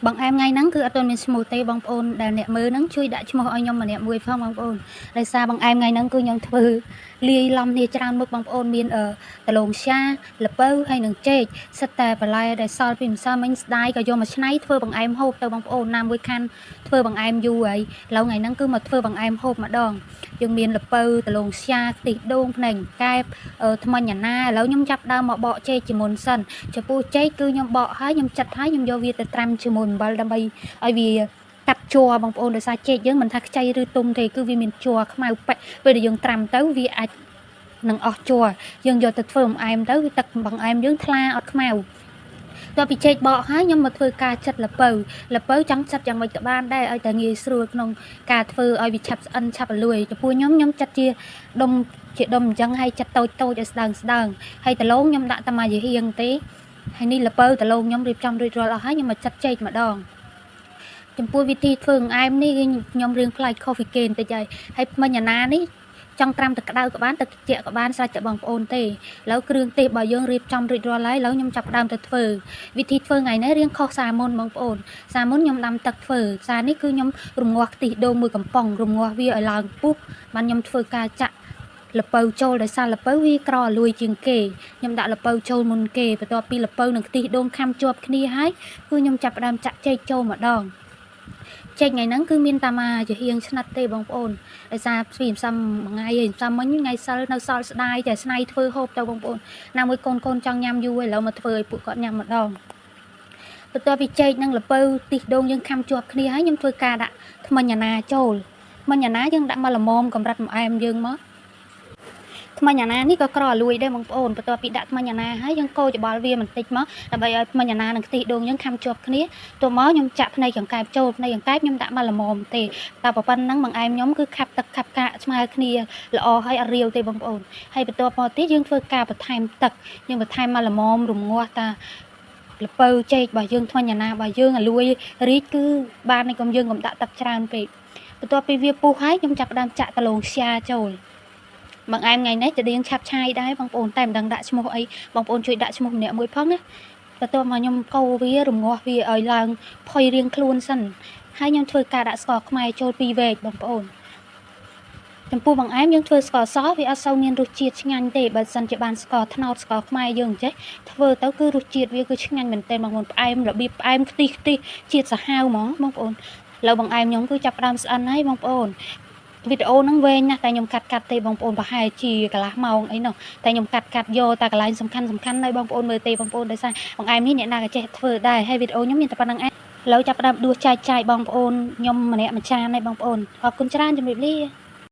bằng em ngay nắng cứ ở trên mình smooth tây bằng ôn đàn nẹt mưa nắng chui đã cho mọi nhom mà nẹt mùi phong bằng ôn đây xa bằng em ngay nắng cứ nhom thưa lia lom nia tràn mực bằng ôn miền ở tà lồng xa lập bơ hay nương chê sắt tè và lai để so phim sao mình đai cả vô mà snai thưa bằng em hộp tàu bằng ôn nam với khăn thưa bằng em du ấy lâu ngày nắng cứ mà thưa bằng em hộp mà đòn dương miền lập bơ tà lồng xa tịt đông nành cai tham nhà na lâu nhom chập đau mà bọ chê chỉ muốn sân cho pu chê cứ nhom bọ hái nhom chặt hái nhom vô việt tram chỉ muốn bao đâm bay ai vì cắt chùa bằng ôn để xa chê chứ mình thắc chay rư tung thì cứ vì mình chùa không ai bây giờ dùng tram tới vì ai nâng ọt chùa dương giờ tịch phường em tới tật bằng em dương thla ọt mèo tôi bị chết bỏ hái nhưng mà thôi ca chặt là bờ trắng chặt chẳng mấy các bạn đây ai tại nghề sửa nông cà phê ai bị chặt ăn chặt lười cho pua nhóm chặt chia đông chị đông chẳng hay chặt tôi để đằng hay tại lố nhóm đã tama gì hiền tí hay ni là bờ tại lố nhóm đi trong rồi là hái nhưng mà chặt chết mà đòn trong pua vị thi phường em ni nhóm riêng fly coffee cane tại vậy hay mà nhà na ní trong tram từ đau các bạn từ chẹt các bạn sai chợ bằng ôn têแล้วเครื่องเตะบ่យើងរៀបចំរួចរាល់ហើយแล้วខ្ញុំចាប់ដើមទៅធ្វើវិធីធ្វើថ្ងៃនេះរៀងខុសសាមុនបងប្អូនសាមុនខ្ញុំដាំទឹកធ្វើសានេះគឺខ្ញុំរងាស់ខ្ទិះដូងមួយកំប៉ុងរងាស់វាឲ្យឡើងពុះបានខ្ញុំធ្វើការចាក់លពៅចូលដោយសារលពៅវាក្រលួយជាងគេខ្ញុំដាក់លពៅចូលមុនគេបន្ទាប់ពីលពៅនិងខ្ទិះដូងខាំជាប់គ្នាហើយគឺខ្ញុំចាប់ដើមចាក់ចេកចូលម្ដងចេញថ្ងៃហ្នឹងគឺមានតាមាជាហៀងឆ្និតទេបងប្អូនដោយសារស្វីមសំថ្ងៃឯងសំមិញថ្ងៃសិលនៅសល់ស្ដាយតែស្នៃធ្វើហូបទៅបងប្អូនណាមួយកូនកូនចង់ញ៉ាំយូរហើយឥឡូវមកធ្វើឲ្យពួកគាត់ញ៉ាំម្ដងបន្ទាប់ពីចេកនឹងលពៅទីដូងយើងខាំជាប់គ្នាហើយខ្ញុំធ្វើការដាក់ថ្មិញអាណាចូលថ្មិញអាណាយើងដាក់មកល្មមកម្រិតមួយអែមយើងមកថ្មិញអាណានេះក៏ក្រលួយដែរបងប្អូនបន្ទាប់ពីដាក់ថ្មិញអាណាហើយយើងកូរច្បល់វាបន្តិចមកដើម្បីឲ្យថ្មិញអាណានិងខ្ទិះដូងយើងខាំជាប់គ្នាទៅមកខ្ញុំចាក់ផ្នែកចង្កែបចូលផ្នែកចង្កែបខ្ញុំដាក់មកល្មមទេតែប៉ុណ្ណឹងបងឯមខ្ញុំគឺខាប់ទឹកខាប់កាកស្មើគ្នាល្អហើយអត់រាវទេបងប្អូនហើយបន្ទាប់មកទៀតយើងធ្វើការបន្ថែមទឹកយើងបន្ថែមមកល្មមរងាស់តាលពៅចេករបស់យើងថ្មិញអាណារបស់យើងឲ្យលួយរីកគឺបាននេះកុំយើងកុំដាក់ទឹកច្រើនពេកបន្ទាប់ពីវាពុះហើយខ្ញុំចាប់ផ្ដើមចាក់តឡូងស្យាចូលបងឯមថ្ងៃនេះจะរៀងឆាប់ឆាយដែរបងប្អូនតែមិនដឹងដាក់ឈ្មោះអីបងប្អូនជួយដាក់ឈ្មោះម្នាក់មួយផងណាបន្ទាប់មកខ្ញុំកូរវារងាស់វាឲ្យឡើងផុយរៀងខ្លួនសិនហើយខ្ញុំធ្វើការដាក់ស្ករខ្មែរចូល2វែកបងប្អូនចំពោះបងឯមយើងធ្វើស្ករសវាអត់សូវមានរសជាតិឆ្ងាញ់ទេបើសិនជាបានស្ករត្នោតស្ករខ្មែរយើងចេះធ្វើទៅគឺរសជាតិវាគឺឆ្ងាញ់មែនទែនបងប្អូនផ្អែមរបៀបផ្អែមខ្ទិះជាតិសាហាវហ្មងបងប្អូនឥឡូវបងឯមខ្ញុំគឺចាប់ផ្ដើមស្អិនហើយបងប្អូនវីដេអូហ្នឹងវែងណាស់តែខ្ញុំកាត់ទេបងប្អូនប្រហែលជាកន្លះម៉ោងអីនោះតែខ្ញុំកាត់យកតែកន្លែងសំខាន់ឲ្យបងប្អូនមើលទេបងប្អូនដោយសារបងឯមនេះអ្នកណាក៏ចេះធ្វើដែរហើយវីដេអូខ្ញុំមានតែប៉ុណ្្នឹងឯងឥឡូវចាប់ផ្ដើមដួសចាយបងប្អូនខ្ញុំម្នាក់មួយចានហើយបងប្អូនអរគុណច្រើនជំរាបលា